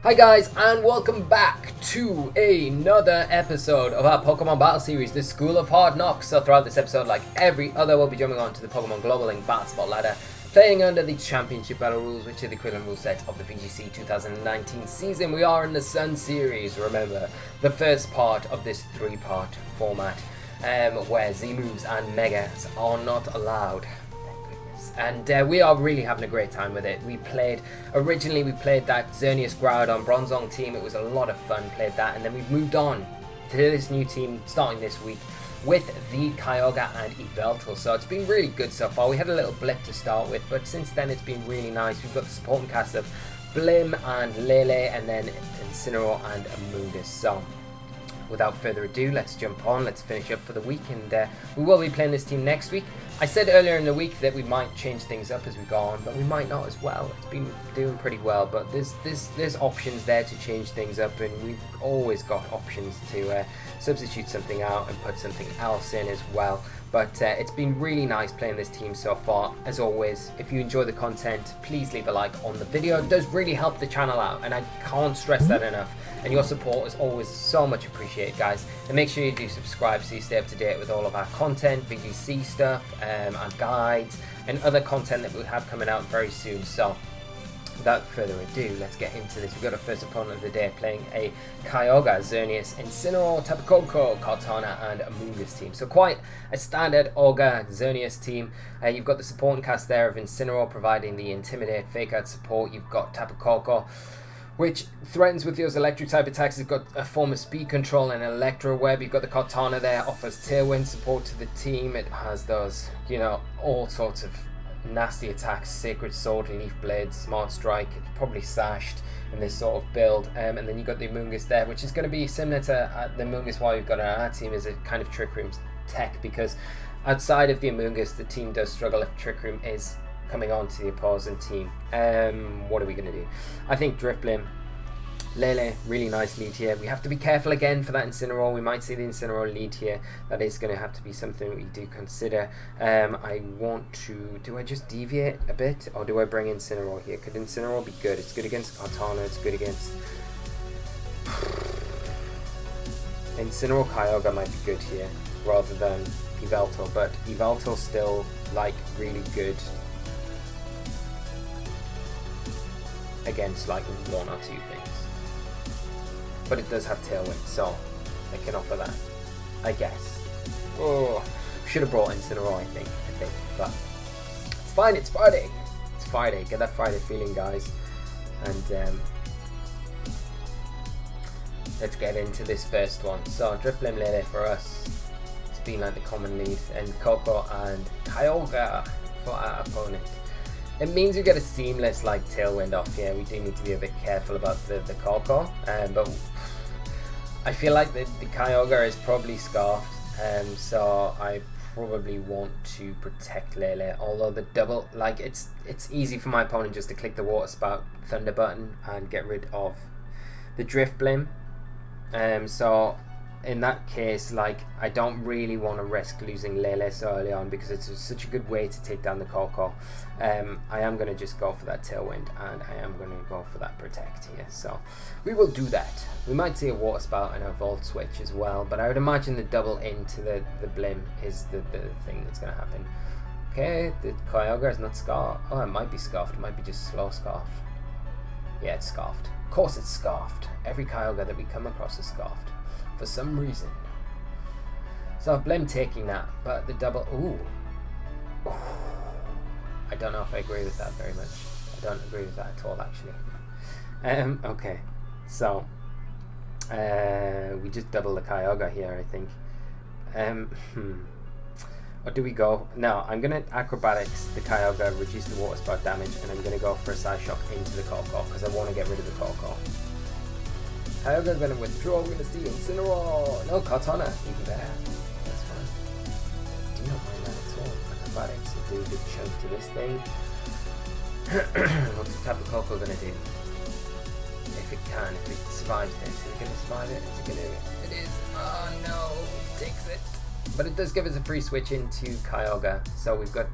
Hi guys, and welcome back to another episode of our Pokemon Battle Series, the School of Hard Knocks. So throughout this episode, like every other, we'll be jumping on to the Pokemon Global Link Battle Spot ladder, playing under the Championship Battle rules, which are the equivalent rule set of the VGC 2019 season. We are in the Sun Series, remember, the first part of this three-part format, where Z-moves and Megas are not allowed. And we are really having a great time with it. Originally we played that Xerneas Groudon Bronzong team. It was a lot of fun, played that, and then we've moved on to this new team starting this week with the Kyogre and Yveltal. So it's been really good so far. We had a little blip to start with, but since then it's been really nice. We've got the supporting cast of Blim and Lele, and then Incineroar and Amoonguss. So without further ado, let's jump on, let's finish up for the week, and we will be playing this team next week. I said earlier in the week that we might change things up as we go on, but we might not as well. It's been doing pretty well, but there's options there to change things up, and we've always got options to substitute something out and put something else in as well. But it's been really nice playing this team so far. As always, if you enjoy the content, please leave a like on the video. It does really help the channel out, and I can't stress that enough. And your support is always so much appreciated, guys. And make sure you do subscribe so you stay up to date with all of our content, VGC stuff, our guides, and other content that we'll have coming out very soon. So without further ado, let's get into this. We've got our first opponent of the day playing a Kyogre, Xerneas, Incineroar, Tapu Lele, Kartana, and Amoonguss team. So quite a standard Ogre Xerneas team. You've got the supporting cast there of Incineroar providing the Intimidate, Fake Out support. You've got Tapu Lele, which threatens with those electric type attacks. It's got a form of speed control and Electro Web. You've got the Kartana there, offers Tailwind support to the team. It has those, all sorts of nasty attacks, Sacred Sword, Leaf Blade, Smart Strike. It's probably sashed in this sort of build. And then you've got the Amoonguss there, which is going to be similar to the Amoonguss why we've got on our team is a kind of Trick Room tech, because outside of the Amoonguss, the team does struggle if Trick Room is coming on to the opposing team. What are we going to do? I think Drifblim, Lele, really nice lead here. We have to be careful again for that Incineroar. We might see the Incineroar lead here. That is going to have to be something we do consider. I want to... Do I just deviate a bit? Or do I bring Incineroar here? Could Incineroar be good? It's good against Kartana. It's good against... Incineroar Kyogre might be good here rather than Yveltal. But Yveltal's still, really good against, one or two things. But it does have Tailwind, so I can offer that, I guess. Oh, should have brought Incineroar, I think. But it's fine, it's Friday. It's Friday, get that Friday feeling, guys. And let's get into this first one. So, Drifblim Lele for us. It's been the common lead. And Coco and Kyogre for our opponent. It means you get a seamless Tailwind off here. We do need to be a bit careful about the Coco, but I feel like the Kyogre is probably scarfed, so I probably want to protect Lele. Although the double, it's easy for my opponent just to click the Water Spout Thunder button and get rid of the Drifblim. So in that case, I don't really want to risk losing Lele so early on because it's such a good way to take down the Coco. I am going to just go for that Tailwind, and I am going to go for that Protect here. So we will do that. We might see a Water Spout and a Volt Switch as well, but I would imagine the double into the Blim is the thing that's going to happen. Okay, the Kyogre is not scarfed. Oh, it might be scarfed. It might be just slow scarfed. Yeah, it's scarfed. Of course it's scarfed. Every Kyogre that we come across is scarfed for some reason. So Blim taking that, but the double... Ooh. I don't know if I agree with that very much. I don't agree with that at all, actually. Okay, so we just double the Kyogre here, I think. Or do we go? No, I'm going to Acrobatics the Kyogre, reduce the Water Spout damage, and I'm going to go for a Psyshock into the Coco because I want to get rid of the Coco. Kyogre going to withdraw. We're going to see Incineroar. No, Kartana, even better. That's fine. Do not mind that at all. Acrobatics will do a good chunk to this thing. What's the Tapu Lele going to do? If it survives this, is it going to survive it? Is it going to? It is. Oh no, takes it. But it does give us a free switch into Kyogre, so we've got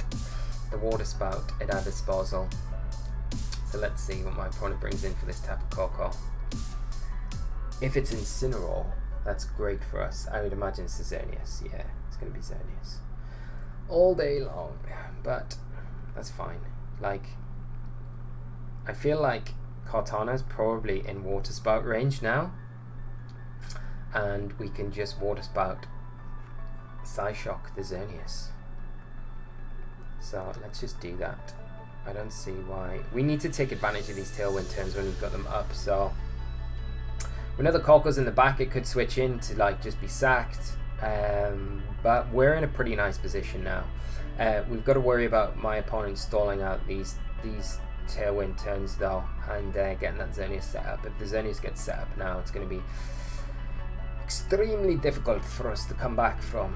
the Water Spout at our disposal. So let's see what my opponent brings in for this Tapu Lele. If it's Incineroar, that's great for us. I would imagine it's Xerneas. Yeah, it's going to be Xerneas. All day long. But that's fine. Like, I feel like Kartana's probably in Water Spout range now. And we can just Water Spout Psyshock the Xerneas. So let's just do that. I don't see why. We need to take advantage of these Tailwind turns when we've got them up. So when other Corco's in the back, it could switch in to like just be sacked. But we're in a pretty nice position now. We've got to worry about my opponent stalling out these Tailwind turns though, and getting that Xerneas set up. If the Xerneas gets set up now, it's going to be extremely difficult for us to come back from.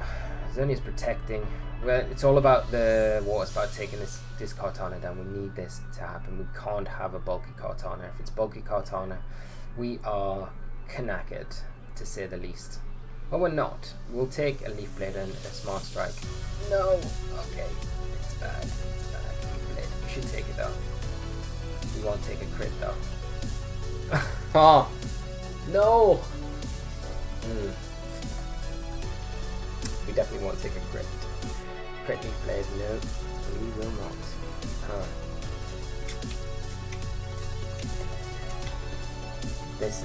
Xerneas protecting. Well, it's all about the Water Spout taking this Kartana down. We need this to happen. We can't have a bulky Kartana. If it's bulky Kartana, we are knackered, to say the least. But we're not. We'll take a Leaf Blade and a Smart Strike. No! Okay. It's bad. It's bad. Leaf Blade. We should take it though. We won't take a crit though. Oh! No! We definitely won't take a crit. Crit Leaf Blade, no. We will not. This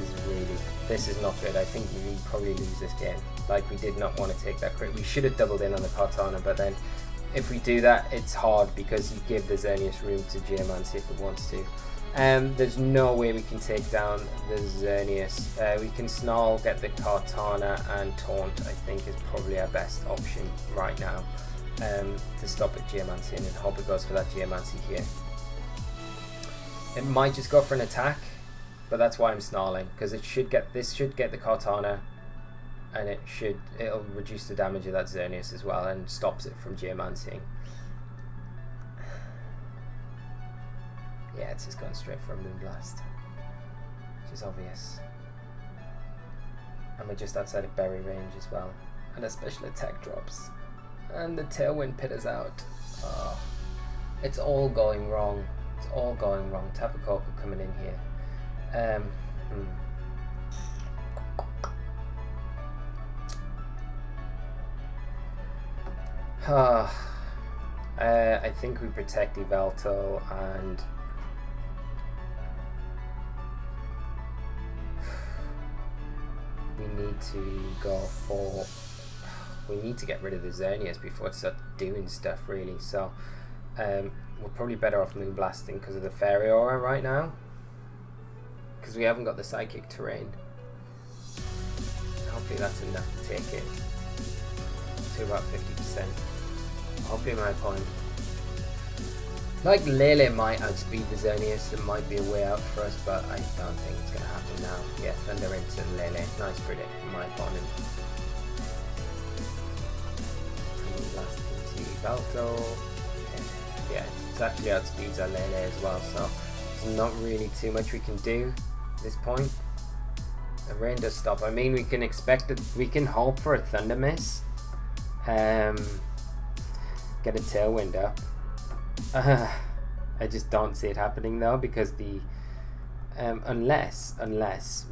is not good. I think we probably lose this game. Like, we did not want to take that crit. We should have doubled in on the Kartana, but then if we do that, it's hard because you give the Xerneas room to Geomancy if it wants to. There's no way we can take down the Xerneas. We can Snarl, get the Kartana, and Taunt, I think, is probably our best option right now to stop at Geomancy, and then hope it goes for that Geomancy here. It might just go for an attack, but that's why I'm snarling, because this should get the Kartana, and it'll reduce the damage of that Xerneas as well, and stops it from Geomancying. Yeah, it's just going straight for a Moonblast, which is obvious. And we're just outside of berry range as well, and a special attack drops, and the Tailwind Pitters out. Oh, it's all going wrong. It's all going wrong. Tapu Lele coming in here. I think we protect Yveltal, and we need to go for. We need to get rid of the Xerneas before it starts doing stuff, really. So we're probably better off Moonblasting because of the Fairy Aura right now, because we haven't got the Psychic Terrain. Hopefully that's enough to take it to about 50%. Hopefully my opponent, like Lele, might outspeed the Xerneas. It might be a way out for us, but I don't think it's going to happen now. Yeah, Thunder into Lele. Nice predict from my opponent. Blast into Yveltal. Okay. Yeah, it's actually outspeeds our Lele as well, so there's not really too much we can do at this point. The rain does stop. I mean, we can expect it. We can hope for a Thunder Miss. Get a Tailwind up. I just don't see it happening though, because the unless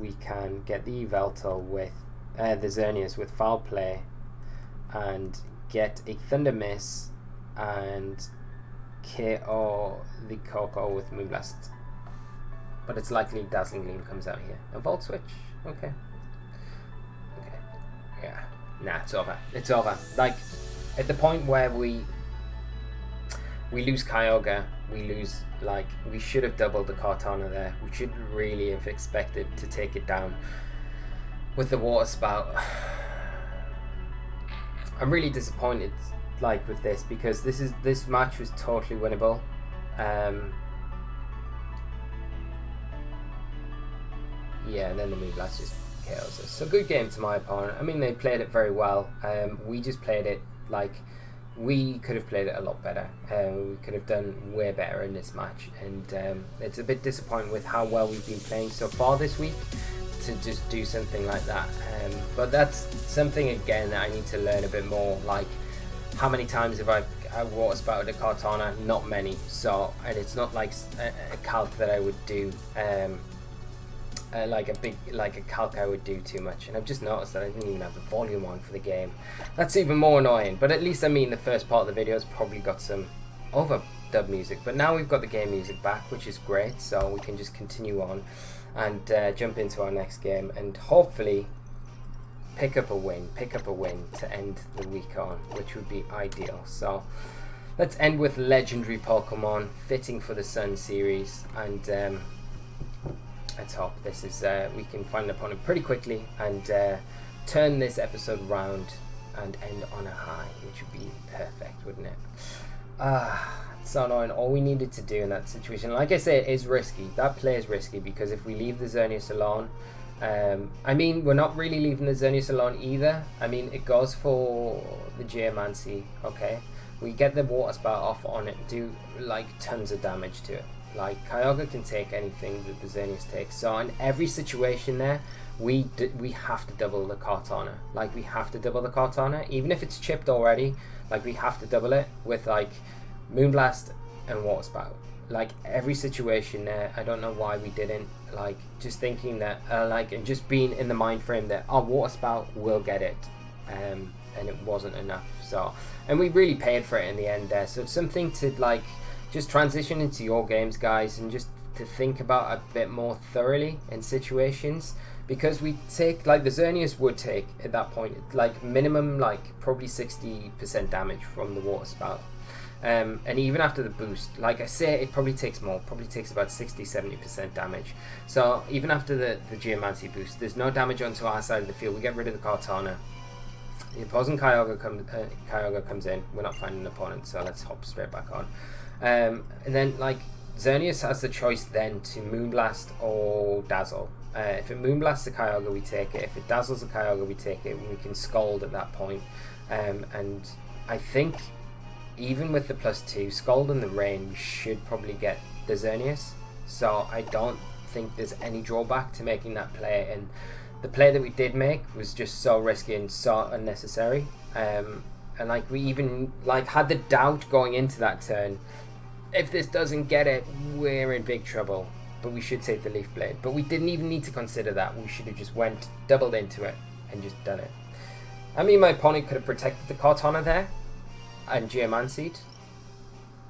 we can get the Yveltal with the Xerneas with Foul Play and get a Thunder Miss and KO the Coco with Moonblast. But it's likely Dazzling Gleam comes out here. A Volt Switch? Okay. Okay. Yeah. Nah, it's over. It's over. Like, at the point where we lose Kyogre, we lose, like, we should have doubled the Kartana there. We should really have expected to take it down with the Water Spout. I'm really disappointed, like, with this, because this match was totally winnable. Yeah, and then the Moonblast just KOs us. So good game to my opponent. I mean, they played it very well. We just played it like we could have played it a lot better. We could have done way better in this match, and it's a bit disappointing with how well we've been playing so far this week to just do something like that. But that's something again that I need to learn a bit more. Like, how many times have I Water Spouted a Kartana? Not many. So, and it's not like a calc that I would do like a calc I would do too much, and I've just noticed that I didn't even have the volume on for the game. That's even more annoying, but at least I mean the first part of the video's probably got some overdub music, but now we've got the game music back, which is great, so we can just continue on and jump into our next game and hopefully pick up a win to end the week on, which would be ideal. So let's end with legendary Pokemon, fitting for the Sun series, and let's hope this is we can find an opponent pretty quickly and turn this episode round and end on a high, which would be perfect, wouldn't it? It's so annoying. All we needed to do in that situation, like I say, it is risky. That play is risky because if we leave the Xerneas alone, I mean, we're not really leaving the Xerneas alone either. I mean, it goes for the Geomancy, okay? We get the Water Spout off on it, do like tons of damage to it. Like, Kyogre can take anything that the Xerneas takes. So in every situation there, we have to double the Kartana. Like, we have to double the Kartana. Even if it's chipped already, like, we have to double it with, like, Moonblast and Water Spout. Like, every situation there, I don't know why we didn't. Like, just thinking that, like, and just being in the mind frame that, oh, Water Spout will get it. And it wasn't enough. So, and we really paid for it in the end there. So it's something to, like, just transition into your games, guys, and just to think about a bit more thoroughly in situations, because we take, like, the Xerneas would take at that point, like, minimum, like, probably 60% damage from the Water Spout. And even after the boost, like I say, it probably takes more, probably takes about 60-70% damage. So even after the Geomancy boost, there's no damage onto our side of the field. We get rid of the Kartana. The opposing Kyogre comes in. We're not finding an opponent, so let's hop straight back on. And then, like, Xerneas has the choice then to Moonblast or Dazzle. If it Moonblasts the Kyogre, we take it. If it Dazzles the Kyogre, we take it. We can Scald at that point. And I think even with the +2, Scald in the rain, we should probably get the Xerneas. So I don't think there's any drawback to making that play. And the play that we did make was just so risky and so unnecessary. And like, we even, like, had the doubt going into that turn, if this doesn't get it, we're in big trouble. But we should take the Leaf Blade. But we didn't even need to consider that. We should have just doubled into it and just done it. I mean, my opponent could have protected the Kartana there and Geomancied,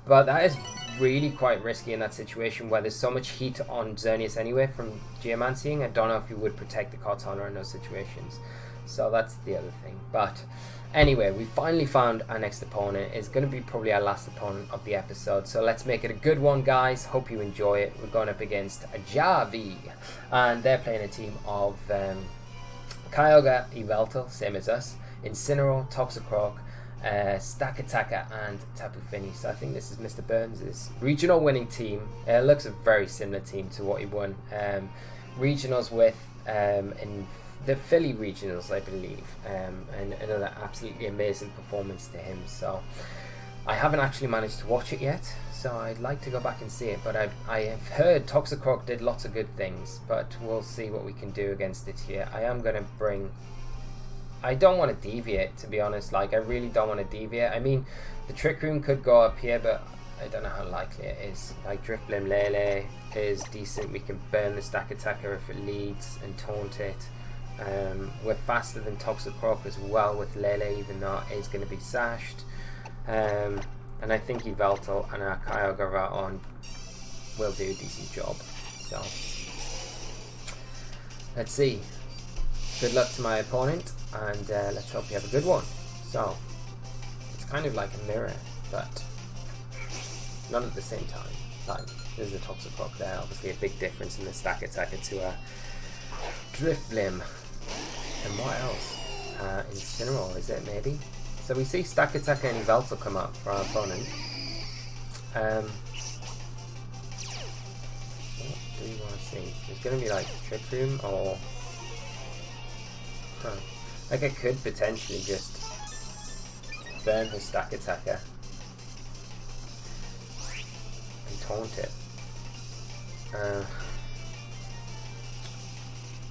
but that is really quite risky in that situation where there's so much heat on Xerneas anyway from Geomancying. I don't know if you would protect the Kartana in those situations, so that's the other thing. But anyway, we finally found our next opponent. It's going to be probably our last opponent of the episode, so let's make it a good one, guys. Hope you enjoy it. We're going up against Javi, and they're playing a team of Kyogre, Yveltal, same as us, Incineroar, Toxicroak, STAK Attacker and Tapu Fini. So I think this is Mr. Burns' regional winning team. It looks a very similar team to what he won regionals with in the Philly regionals, I believe, and another absolutely amazing performance to him. So I haven't actually managed to watch it yet, so I'd like to go back and see it, but I have heard Toxicroak did lots of good things, but we'll see what we can do against it here. I am going to bring... I don't want to deviate, to be honest. Like, I really don't want to deviate. I mean, the Trick Room could go up here, but I don't know how likely it is. Like, Drifblim Lele is decent. We can burn the STAK Attacker if it leads and taunt it. We're faster than Toxicroak as well with Lele, even though it is going to be sashed. And I think Yveltal and our Kyogre on will do a decent job. So, let's see. Good luck to my opponent, and let's hope you have a good one. So, it's kind of like a mirror, but not at the same time. Like, there's a Toxicroak there, obviously a big difference in the STAK Attacker to a Drifblim. And what else? Incineroar, is it, maybe? So we see STAK Attacker and Yveltal come up for our opponent. What do we want to see? There's going to be like Trick Room or... Like, I could potentially just burn his STAK Attacker and taunt it.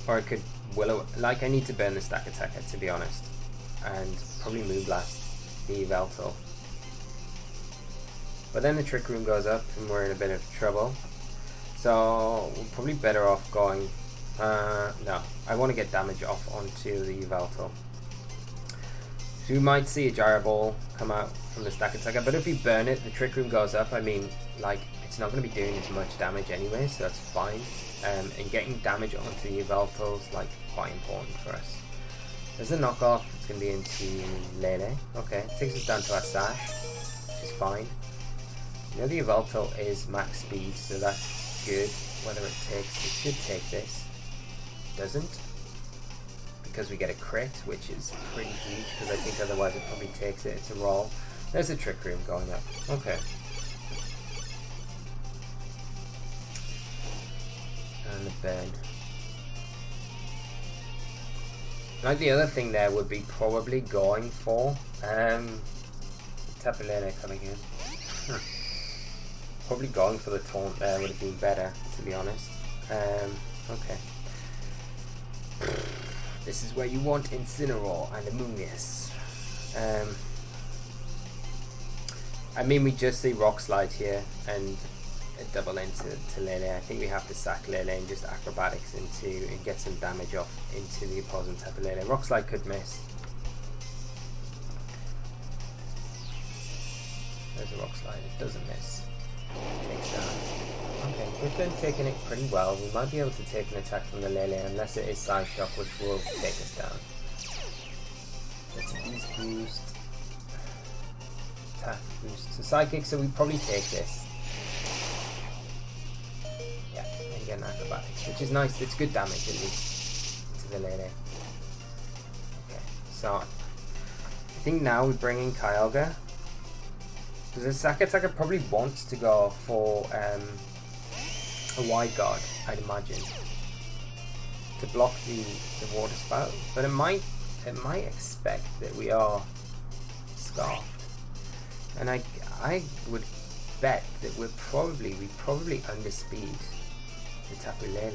Or I could Willow... Like, I need to burn the STAK Attacker, to be honest. And probably Moonblast the Yveltal. But then the Trick Room goes up and we're in a bit of trouble. So we're probably better off going No, I want to get damage off onto the Yveltal. So we might see a Gyro Ball come out from the Stack Attacker, but if we burn it, the Trick Room goes up. I mean, like, it's not going to be doing as much damage anyway, so that's fine. And getting damage onto the Yveltal is, like, quite important for us. There's a knockoff. It's going to be into Lele. Okay, takes us down to our Sash, which is fine. You know the Yveltal is max speed, so that's good. Whether it should take this. Doesn't. Because we get a crit, which is pretty huge, because I think otherwise it probably takes it. It's a roll. There's a Trick Room going up. Okay. And the burn. Like the other thing there would be probably going for Tapu Lele coming in. Probably going for the taunt there would have been better, to be honest. Okay. This is where you want Incineroar and Amoonguss. I mean, we just see Rock Slide here and a double into Lele. I think we have to sack Lele and just acrobatics into and get some damage off into the opposing Tapu Lele. Rock Slide could miss. There's a Rock Slide. It doesn't miss. Takes down. Okay, we've been taking it pretty well. We might be able to take an attack from the Lele unless it is Side Shock, which will take us down. That's a Beast Boost. Attack Boost. So Psychic, so we probably take this. Yeah, and get an Acrobatics, which is nice. It's good damage at least to the Lele. Okay, so I think now we bring in Kyogre. Because the Stack Attacker probably wants to go for a Wide Guard, I'd imagine, to block the Water Spout, but it might expect that we are Scarfed, and I would bet that we probably underspeed the Tapu Lele.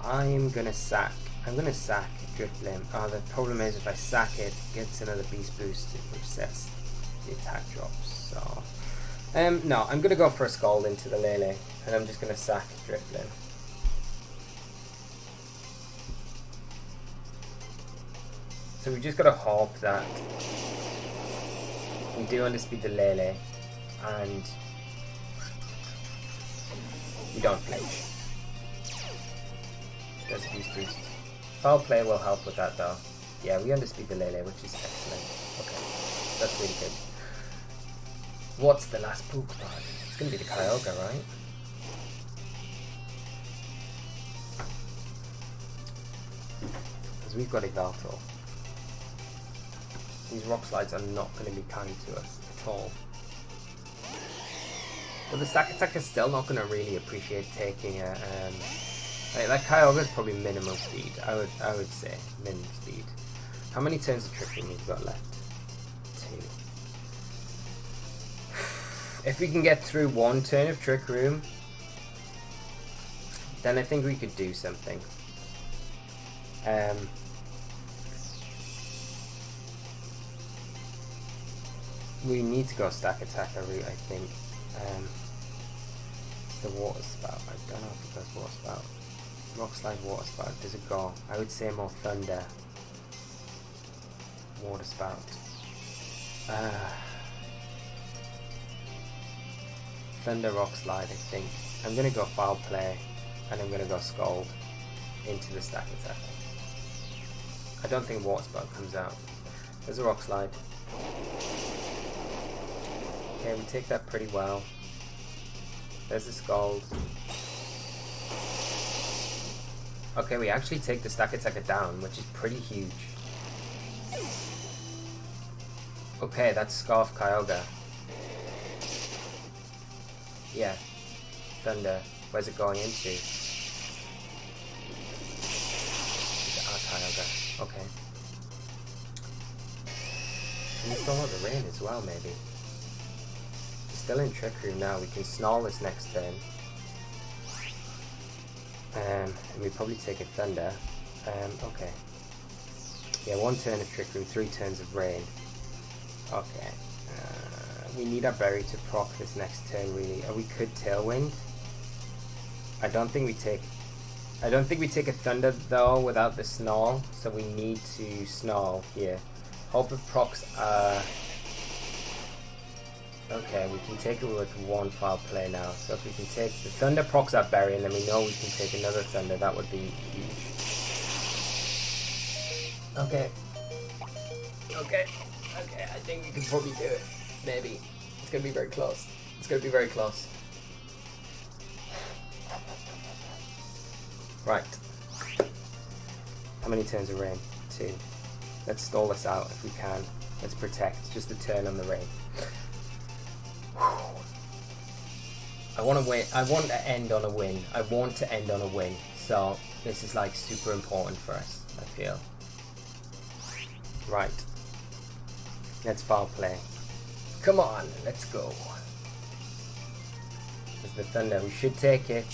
I'm gonna sack Drifblim. Oh, the problem is if I sack it, it gets another Beast Boost, which sets the attack drops. So no, I'm gonna go for a Scald into the Lele, and I'm just gonna sack Drifblim. So we just gotta hope that we do underspeed the Lele, and we don't flinch. There's a Beast Boost. Foul Play will help with that though. Yeah, we underspeed the Lele, which is excellent. Okay, that's really good. What's the last Pokemon? It's gonna be the Kyogre, right? Because we've got Yveltal. These Rock Slides are not going to be kind to us at all. But the Stack Attacker is still not going to really appreciate taking a like Kyogre is probably minimum speed. I would say minimum speed. How many turns of Trick Room we've got left? 2. If we can get through 1 turn of Trick Room, then I think we could do something. We need to go Stack Attacker route, I think. It's the Water Spout. I don't know if it goes Water Spout. Rock Slide, Water Spout. Does it go? I would say more Thunder. Water Spout. Thunder, Rock Slide, I think. I'm going to go Foul Play, and I'm going to go Scald into the Stack Attacker. I don't think Water Spout comes out. There's a Rock Slide. Okay, we take that pretty well. There's the Scald. Okay, we actually take the Stack Attacker down, which is pretty huge. Okay, that's Scarf Kyogre. Yeah. Thunder. Where's it going into? It's our Kyogre. Okay. And we still want the rain as well, maybe. We're still in Trick Room now. We can Snarl this next turn. And we probably take a Thunder. Okay. Yeah, 1 turn of Trick Room, 3 turns of rain. Okay. We need our berry to proc this next turn, really. We could Tailwind. I don't think we take I don't think we take a Thunder though without the Snarl, so we need to Snarl here. Hope it procs okay, we can take it with one foul play now. So if we can take the Thunder procs our Berry, and then we know we can take another Thunder, that would be huge. Okay. Okay. Okay, I think we can probably do it. Maybe. It's gonna be very close. It's gonna be very close. Right. How many turns of rain? 2. Let's stall this out if we can. Let's protect. Just a turn on the rain. I want to win. I want to end on a win. I want to end on a win. So this is like super important for us, I feel. Right. Let's foul play. Come on, let's go. There's the Thunder. We should take it.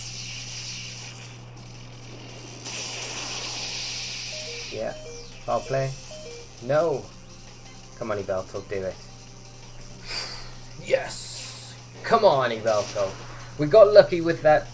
Yeah. Foul play. No. Come on, Yveltal, do it. Yes. Come on, Yveltal. We got lucky with that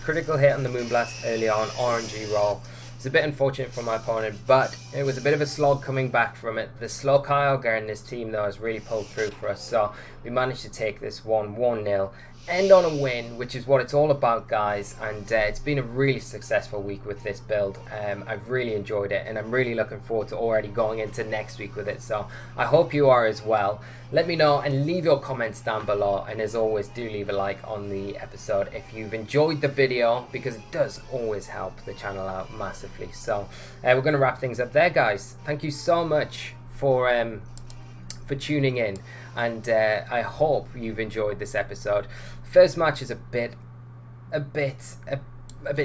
critical hit on the Moonblast early on, RNG roll. It's a bit unfortunate for my opponent, but it was a bit of a slog coming back from it. The slow Kyogre and his team though has really pulled through for us, so we managed to take this one 1-0. End on a win, which is what it's all about, guys, and it's been a really successful week with this build. I've really enjoyed it, and I'm really looking forward to already going into next week with it, so I hope you are as well. Let me know and leave your comments down below, and as always, do leave a like on the episode if you've enjoyed the video, because it does always help the channel out massively. So we're going to wrap things up there, guys. Thank you so much for tuning in, and I hope you've enjoyed this episode. First match is a bit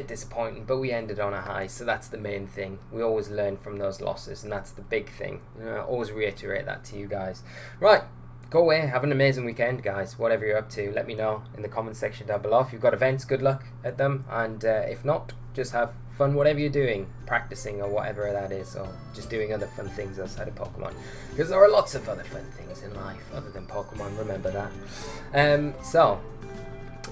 disappointing, but we ended on a high, so that's the main thing. We always learn from those losses, and that's the big thing. I always reiterate that to you guys. Right, go away, have an amazing weekend, guys. Whatever you're up to, let me know in the comment section down below. If you've got events, good luck at them, and if not, just have fun whatever you're doing, practicing or whatever that is, or just doing other fun things outside of Pokemon, because there are lots of other fun things in life other than Pokemon, remember that. So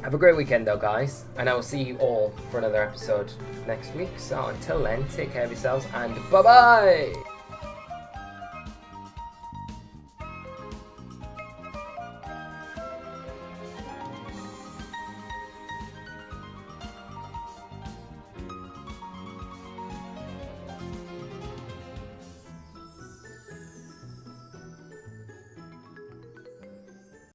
have a great weekend though, guys, and I will see you all for another episode next week. So until then, take care of yourselves, and bye bye.